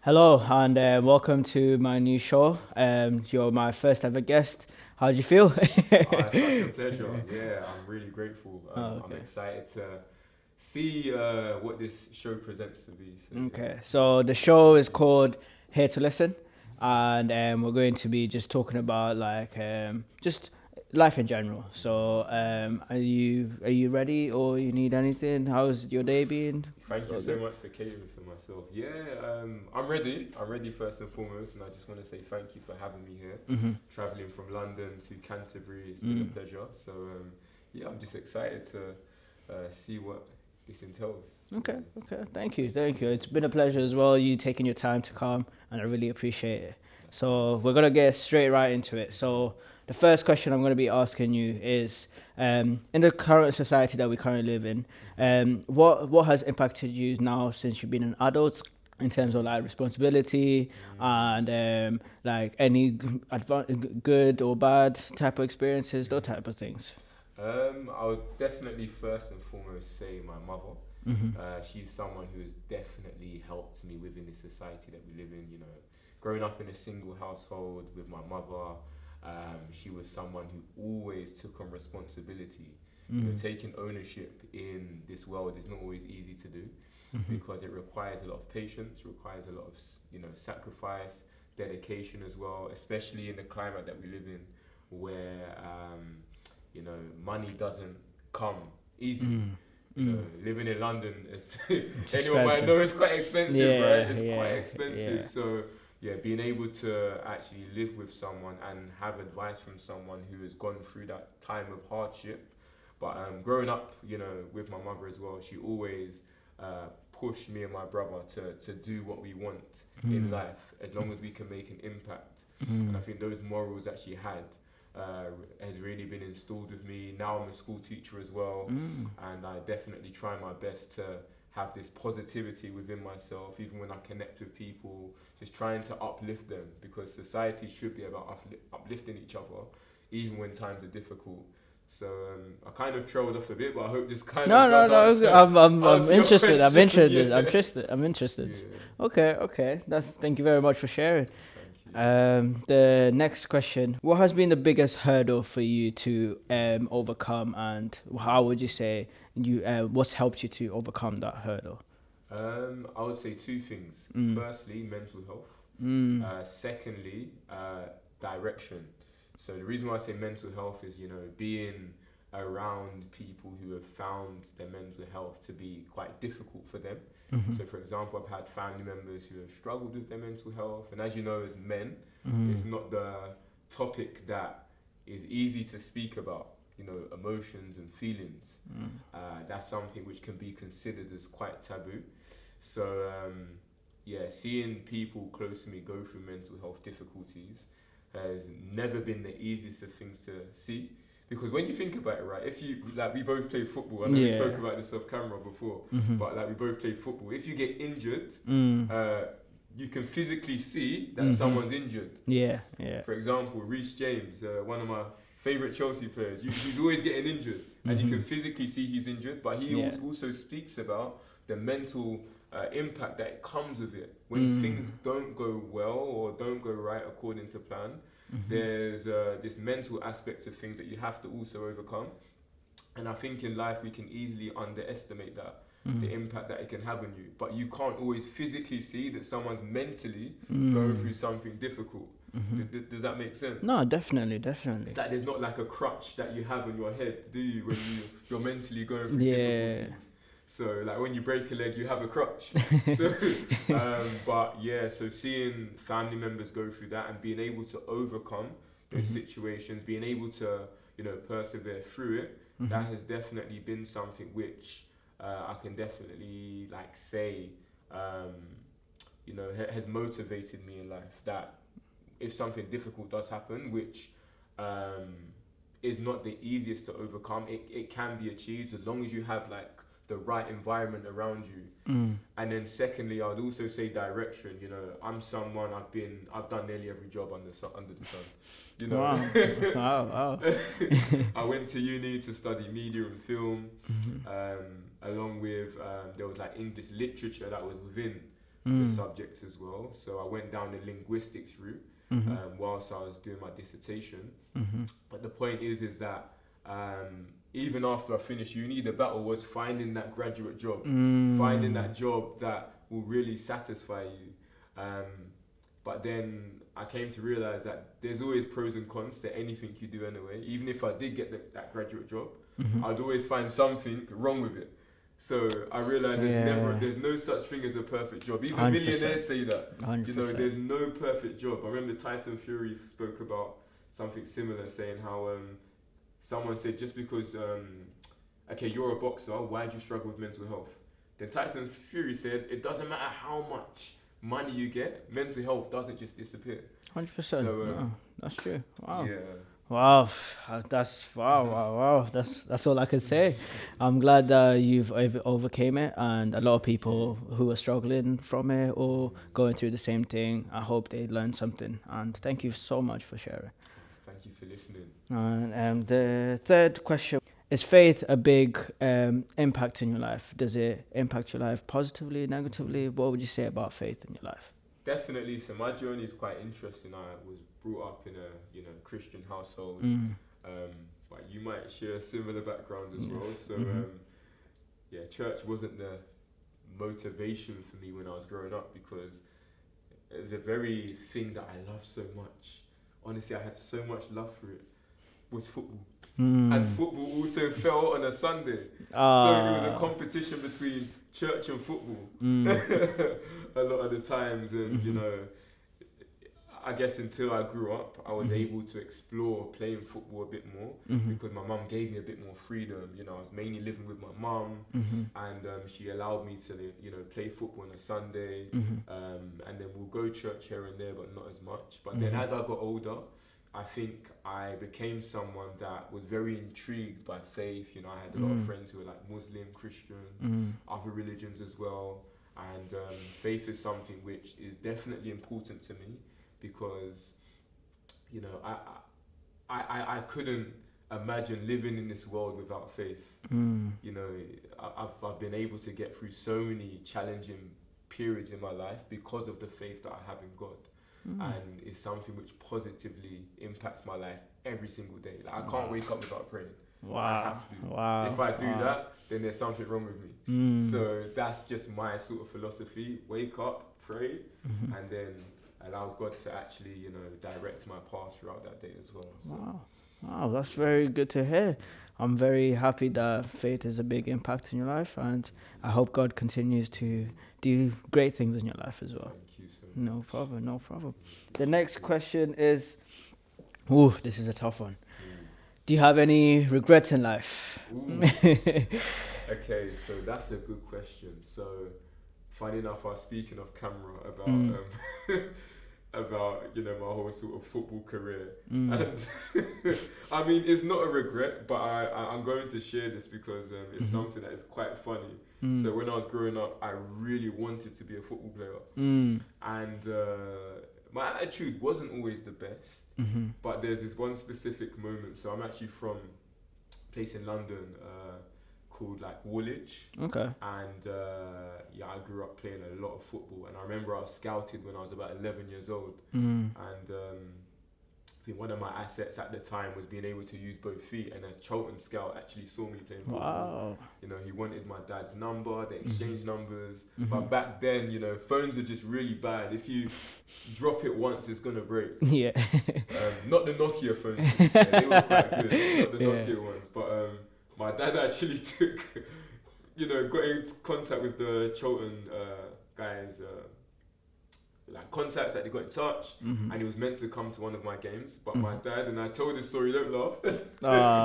Hello and welcome to my new show. You're my first ever guest. How do you feel? It's such a pleasure. Yeah, I'm really grateful. Oh, I'm okay. excited to see what this show presents to be. So yeah, Okay. I'm So the just show is excited. called Here to Listen, and we're going to be just talking about just life in general. So are you ready or you need anything? How's your day been? Thank you All so good. much for catering for myself. Yeah, I'm ready. I'm ready first and foremost, and I just want to say thank you for having me here. Mhm. Traveling from London to Canterbury, it's been a Mm. pleasure. So yeah, I'm just excited to see what this entails Okay. today. Okay. Thank you. Thank you. It's been a pleasure as well. You taking your time to come, and I really appreciate it. That's So we're nice. gonna get straight right into it. Mhm. So the first question I'm gonna be asking you is, in the current society that we currently live in, what has impacted you now since you've been an adult, in terms of like responsibility Mm. and like any good or bad type of experiences, those Mhm. type of things. I would definitely first and foremost say my mother. Mhm. She's someone who has definitely helped me within the society that we live in. You know, growing up in a single household with my mother, she was someone who always took on responsibility. You know, Mm. taking ownership in this world is not always easy to do Mhm. because it requires a lot of patience, requires a lot of sacrifice, dedication as well, especially in the climate that we live in, where money doesn't come easy. Mm. You know, Mm. living in London is It's anyone might expensive. know it's quite expensive, right? Yeah, It's quite yeah, expensive. yeah. So yeah, being able to actually live with someone and have advice from someone who has gone through that time of hardship. But growing up, you know, with my mother as well, she always pushed me and my brother to do what we want in Mm. life as long as we can make an impact. And I Mm. think those morals that she had has really been installed with me. Now I'm a school teacher as well, Mm. and I definitely try my best to have this positivity within myself, even when I connect with people, just trying to uplift them because society should be about uplifting each other, even when times are difficult. So I kind of trailed off a bit, but I hope this kind No, of no, does no. answer I'm answer your interested. I'm question. interested. I'm Yeah, interested. I'm interested. yeah. Okay, okay. That's Thank you very much for sharing. Thank you. The next question: what has been the biggest hurdle for you to overcome, and how would you say what's helped you to overcome that hurdle? I would say two things. Mm. Firstly, mental health. Mm. Secondly, direction. So the reason why I say mental health is, you know, being around people who have found their mental health to be quite difficult for them. Mhm. So, for example, I've had family members who have struggled with their mental health, and as you know, as men, it's Mm. not the topic that is easy to speak about. You know, emotions and feelings. Mm. That's something which can be considered as quite taboo. So, yeah, seeing people close to me go through mental health difficulties has never been the easiest of things to see. Because when you think about it, right, if you, like, we both play football, I know we Yeah. spoke about this off camera before, Mhm. but like, we both play football. If you get injured, Mm. uh, you can physically see that Mhm. someone's injured. Yeah. Yeah. For example, Reece James, one of my favourite Chelsea players, he's always getting injured, and you can Mhm. physically see he's injured. But he Yeah. also speaks about the mental impact that it comes with it when Mm. things don't go well or don't go right according to plan. Mhm. There's this mental aspect of things that you have to also overcome, and I think in life we can easily underestimate that. The Mm. impact that it can have on you, but you can't always physically see that someone's mentally going Mm. through something difficult. Mhm. Does that make No, sense? definitely, It's definitely. like there's not like a crutch that you have on your head, do you, when you're mentally going through Yeah. difficulties? So like when you break a leg, you have a crutch. So, but yeah, so seeing family members go through that and being able to overcome those Mhm. situations, being able to persevere through it, that Mhm. has definitely been something which I can definitely like say, um, has motivated me in life. That if something difficult does happen, which um, is not the easiest to overcome, it can be achieved as long as you have like the right environment around you. Mm. And then secondly, I'd also say direction. You know, I'm someone I've done nearly every job under the sun. You Wow. know, Wow. Wow. I went to uni to study media and film, Mhm. along with there was like English literature that was within the subjects as well. So I went down the linguistics route whilst I was doing my dissertation. But the point is that even after I finished uni, the battle was finding that graduate job, finding that job that will really satisfy you. But then I came to realize that there's always pros and cons to anything you do anyway. Even if I did get that graduate job, I'd always find something wrong with it. So I realized there's no such thing as a perfect job. Even 100%. millionaires say that. 100%. You know, there's no perfect job. I remember Tyson Fury spoke about something similar, saying how someone said just because okay, you're a boxer, why do you struggle with mental health? Then Tyson Fury said it doesn't matter how much money you get, mental health doesn't just disappear. 100%. So, that's true. Wow. Yeah. Wow, wow. That's all I can say. I'm glad that you've overcame it, and a lot of people who are struggling from it or going through the same thing, I hope they learn something. And thank you so much for sharing. Thank you for listening. And the third question: is faith a big impact in your life? Does it impact your life positively, negatively? What would you say about faith in your life? Definitely. So my journey is quite interesting. I was brought up in a Christian household, but you might share a similar background as well. So church wasn't the motivation for me when I was growing up, because the very thing that I love so much, honestly, I had so much love for it, was football. And football also fell on a Sunday. So it was a competition between church and football a lot of the times. And, I guess until I grew up, I was able to explore playing football a bit more because my mum gave me a bit more freedom. I was mainly living with my mum and she allowed me to, play football on a Sunday and then we'll go church here and there, but not as much. But then as I got older, I think I became someone that was very intrigued by faith. I had a lot of friends who were like Muslim, Christian, other religions as well. And faith is something which is definitely important to me because, I couldn't imagine living in this world without faith. I've been able to get through so many challenging periods in my life because of the faith that I have in God. And it's something which positively impacts my life every single day. Like I can't wake up without praying. Wow. I have to. Wow. If I do that, then there's something wrong with me. So that's just my sort of philosophy. Wake up, pray, and then allow God to actually, direct my path throughout that day as well. So. Wow, that's very good to hear. I'm very happy that faith is a big impact in your life, and I hope God continues to do great things in your life as well. Thank you so much. No problem. The next question is, this is a tough one. Do you have any regrets in life? Okay, so that's a good question. So, funny enough, I was speaking off camera about my whole sort of football career, and I mean it's not a regret, but I'm going to share this because it's something that is quite funny. So when I was growing up, I really wanted to be a football player, and my attitude wasn't always the best, but there's this one specific moment. So I'm actually from a place in London called like Woolwich. Okay. And I grew up playing a lot of football, and I remember I was scouted when I was about 11 years old. And I think one of my assets at the time was being able to use both feet, and a Charlton scout actually saw me playing football. Wow. He wanted my dad's number, they exchanged numbers. But back then, phones were just really bad. If you drop it once, it's gonna break. Yeah. Not the Nokia phones. They were quite good. Not the Nokia ones. But my dad actually got in contact with the Charlton guys, like contacts that they got in touch, and he was meant to come to one of my games. But my dad, and I told this story, don't laugh.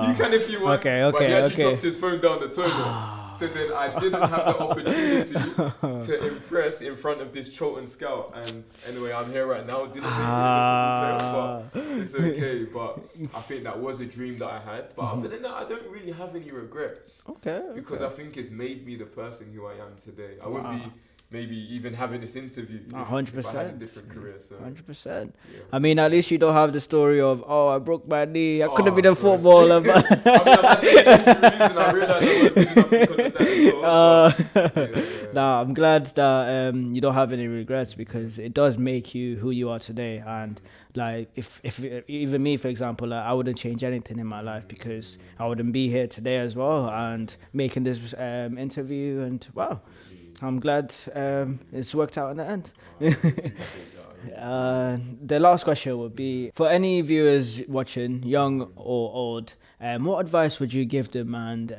You can if you want. But he actually dropped his phone down the toilet. So then I didn't have the opportunity to impress in front of this Charlton scout. And anyway, I'm here right now. Didn't make it as a football player, but it's okay. But I think that was a dream that I had. But other than that, I don't really have any regrets. Okay. Because I think it's made me the person who I am today. I wouldn't be maybe even having this interview if I had a 100%. different career. So 100%. yeah. I mean, at least you don't have the story of, oh, I broke my knee. I could have been a gosh. footballer, but I mean, I've had many injuries and I realised I wasn't good enough because of that as well. But, nah, I'm glad that you don't have any regrets, because it does make you who you are today. And like, if even me, for example, like, I wouldn't change anything in my life, because I wouldn't be here today as well and making this interview. And wow, I'm glad it's worked out in the end. The last question would be, for any viewers watching, young or old, what advice would you give them? And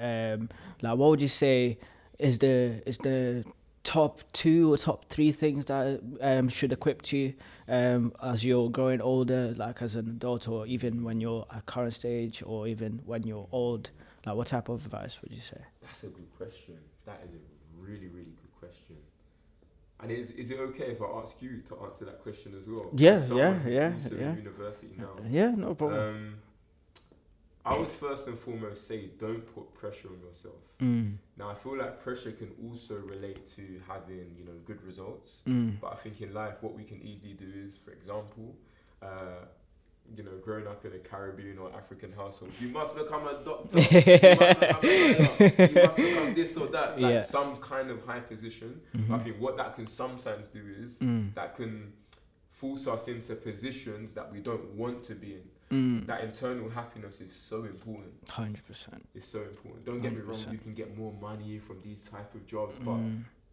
like, what would you say is the top 2 or top 3 things that should equip you as you're growing older, like as an adult, or even when you're at current stage, or even when you're old? Like, what type of advice would you say? That's a good question. That is a really, really good question. And is it okay if I ask you to answer that question as well? Yeah. In university now. Yeah, no problem. I would first and foremost say, don't put pressure on yourself. Now, I feel like pressure can also relate to having, good results. But I think in life, what we can easily do is, for example, growing up in a Caribbean or African household, you must become a doctor, you must become a lawyer, you must become this or that, like some kind of high position. I think what that can sometimes do is that can force us into positions that we don't want to be in. That internal happiness is so important. 100%. It's so important. Don't get me wrong, you can get more money from these type of jobs, but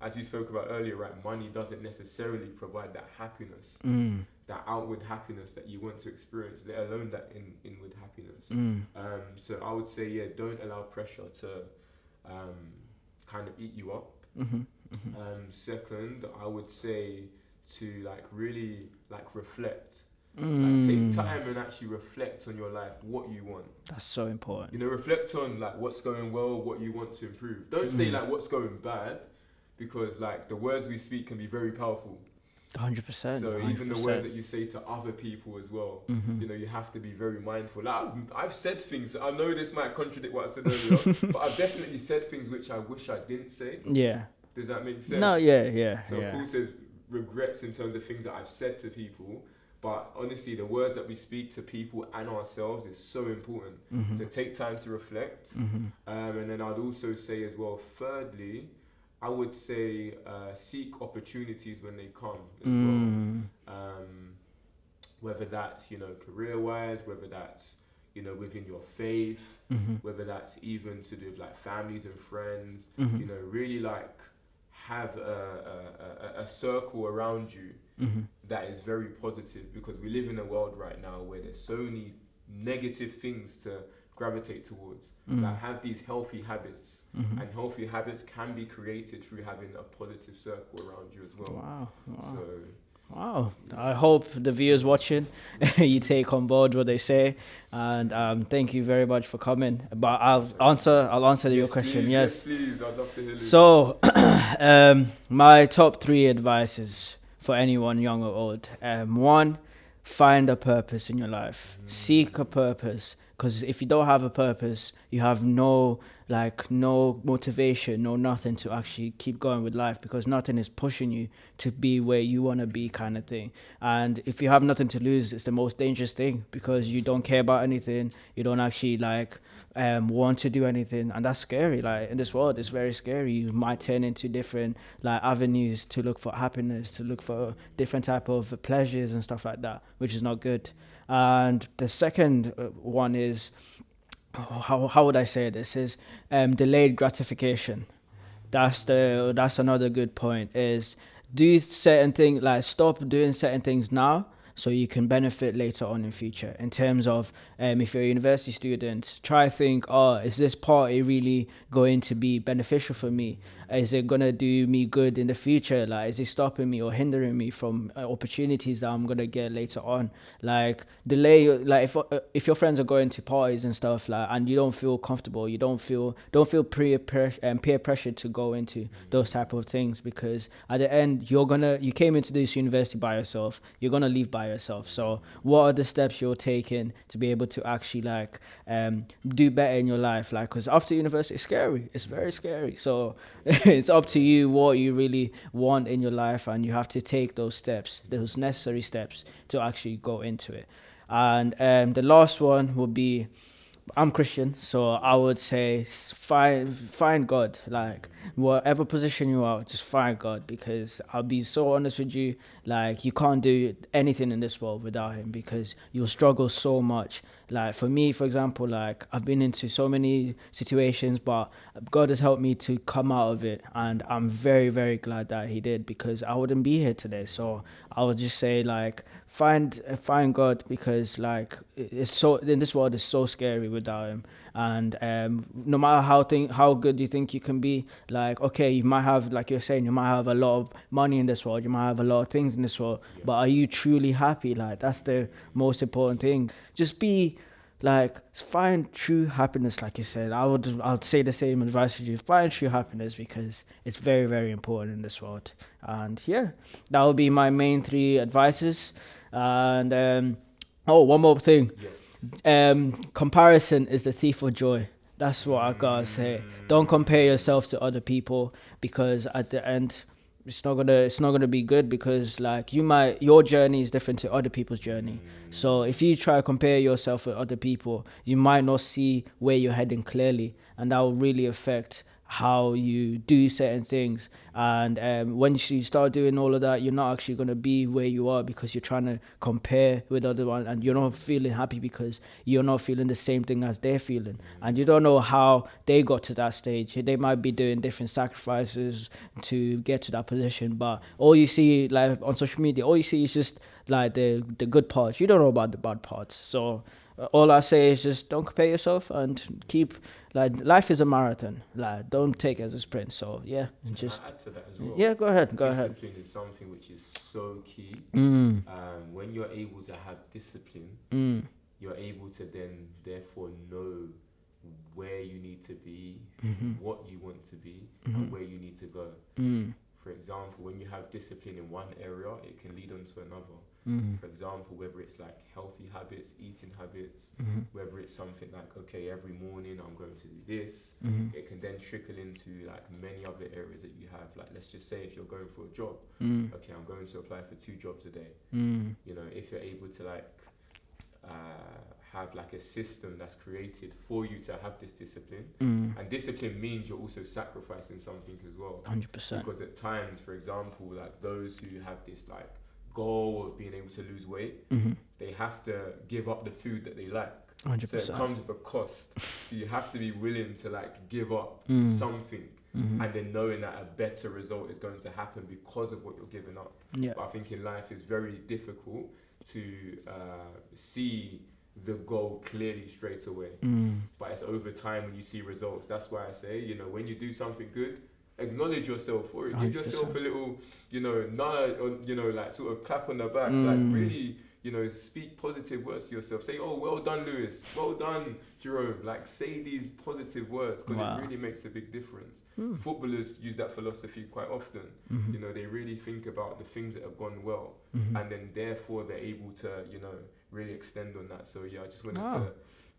as we spoke about earlier, right, money doesn't necessarily provide that happiness, that outward happiness that you want to experience, let alone that inward happiness. So I would say, don't allow pressure to kind of eat you up. Second, I would say to really reflect. Like, take time and actually reflect on your life, what you want. That's so important. Reflect on what's going well, what you want to improve. Don't say what's going bad, because the words we speak can be very powerful. 100%. So 100%. even the words that you say to other people as well, you have to be very mindful. I've said things, I know this might contradict what I said earlier, but I've definitely said things which I wish I didn't say. Yeah. Does that make sense? No, yeah. So of course there's regrets in terms of things that I've said to people, but honestly, the words that we speak to people and ourselves is so important. To take time to reflect. And then I'd also say as well, thirdly, I would say seek opportunities when they come as well. Whether that's, career-wise, whether that's, within your faith, whether that's even to do with families and friends, really have a circle around you that is very positive, because we live in a world right now where there's so many negative things to gravitate towards, that have these healthy habits, and healthy habits can be created through having a positive circle around you as well. Wow. I hope the viewers watching, you take on board what they say, and thank you very much for coming. But I'll answer your question. Yes, please. I'd love to hear. So, my top 3 advices for anyone, young or old. 1, find a purpose in your life. Seek a purpose. Because if you don't have a purpose, you have no motivation, no nothing to actually keep going with life, because nothing is pushing you to be where you want to be, kind of thing. And if you have nothing to lose, it's the most dangerous thing, because you don't care about anything. You don't actually want to do anything, and that's scary. In this world, it's very scary. You might turn into different avenues to look for happiness, to look for different type of pleasures and stuff like that, which is not good. And the second one is, how would I say this, is delayed gratification. That's another good point, is do certain things, stop doing certain things now, so you can benefit later on in future. In terms of if you're a university student, try to think, is this party really going to be beneficial for me? Is it going to do me good in the future? Is it stopping me or hindering me from opportunities that I'm going to get later on? Delay, if your friends are going to parties and stuff, and you don't feel comfortable, you don't feel peer pressure to go into those type of things, because at the end, you came into this university by yourself, you're going to leave by by yourself. So what are the steps you're taking to be able to actually like do better in your life? Like, because after university, it's scary. It's very scary. So it's up to you what you really want in your life, and you have to take those steps, those necessary steps to actually go into it. And the last one would be, I'm Christian, so I would say find God. Like, whatever position you are, just find God, because I'll be so honest with you, like, you can't do anything in this world without him, because you'll struggle so much. Like, for me, for example, like, I've been into so many situations, but God has helped me to come out of it, and I'm very, very glad that he did, because I wouldn't be here today. So I would just say, like, find God, because like it's so, in this world, it's so scary without him. And no matter how good you think you can be, like, okay, you might have, like you're saying, you might have a lot of money in this world, you might have a lot of things in this world, but are you truly happy? Like, that's the most important thing. Just be like, find true happiness. Like you said, I'd say the same advice to you: find true happiness, because it's very, very important in this world. And yeah, that would be my main 3 advices. And one more thing. Comparison is the thief of joy. That's what I gotta say. Don't compare yourself to other people, because at the end, it's not gonna be good, because like, your journey is different to other people's journey. So if you try to compare yourself with other people, you might not see where you're heading clearly, and that will really affect how you do certain things. And once you start doing all of that, you're not actually going to be where you are, because you're trying to compare with other one, and you're not feeling happy because you're not feeling the same thing as they're feeling, and you don't know how they got to that stage. They might be doing different sacrifices to get to that position, but all you see, like, on social media, all you see is just like the good parts. You don't know about the bad parts. So all I say is, just don't compare yourself, and keep, like, life is a marathon. Like, don't take it as a sprint. So yeah, just Can I add to that as well? Yeah, go ahead. Discipline is something which is so key. When you're able to have discipline, you're able to then therefore know where you need to be, what you want to be, and where you need to go. For example, when you have discipline in one area, it can lead on to another. For example, whether it's like healthy habits, eating habits, whether it's something like, okay, every morning I'm going to do this, it can then trickle into like many other areas that you have. Like, let's just say if you're going for a job, okay, I'm going to apply for 2 jobs a day. You know, if you're able to like have like a system that's created for you to have this discipline, and discipline means you're also sacrificing something as well. 100%. Because at times, for example, like those who have this like goal of being able to lose weight, they have to give up the food that they like. 100%. So it comes with a cost. So you have to be willing to like give up something, and then knowing that a better result is going to happen because of what you're giving up. But I think in life it's very difficult to see the goal clearly straight away. But it's over time when you see results. That's why I say, you know, when you do something good, acknowledge yourself for it. 100%. Give yourself a little, you know, nod, or, you know, like sort of clap on the back. Like really, you know, speak positive words to yourself. Say, oh, well done, Lewis. Well done, Jerome. Like, say these positive words, because it really makes a big difference. Footballers use that philosophy quite often. You know, they really think about the things that have gone well, and then therefore they're able to, you know, really extend on that. So yeah, I just wanted to.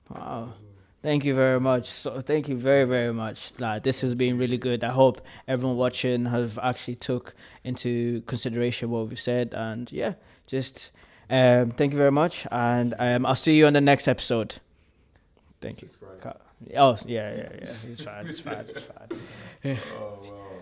Wow. Thank you very much. So thank you very, very much. Like, this has been really good. I hope everyone watching have actually took into consideration what we've said. And yeah, just thank you very much. And I'll see you on the next episode. Thank you. Oh, yeah. It's fine. Oh, wow.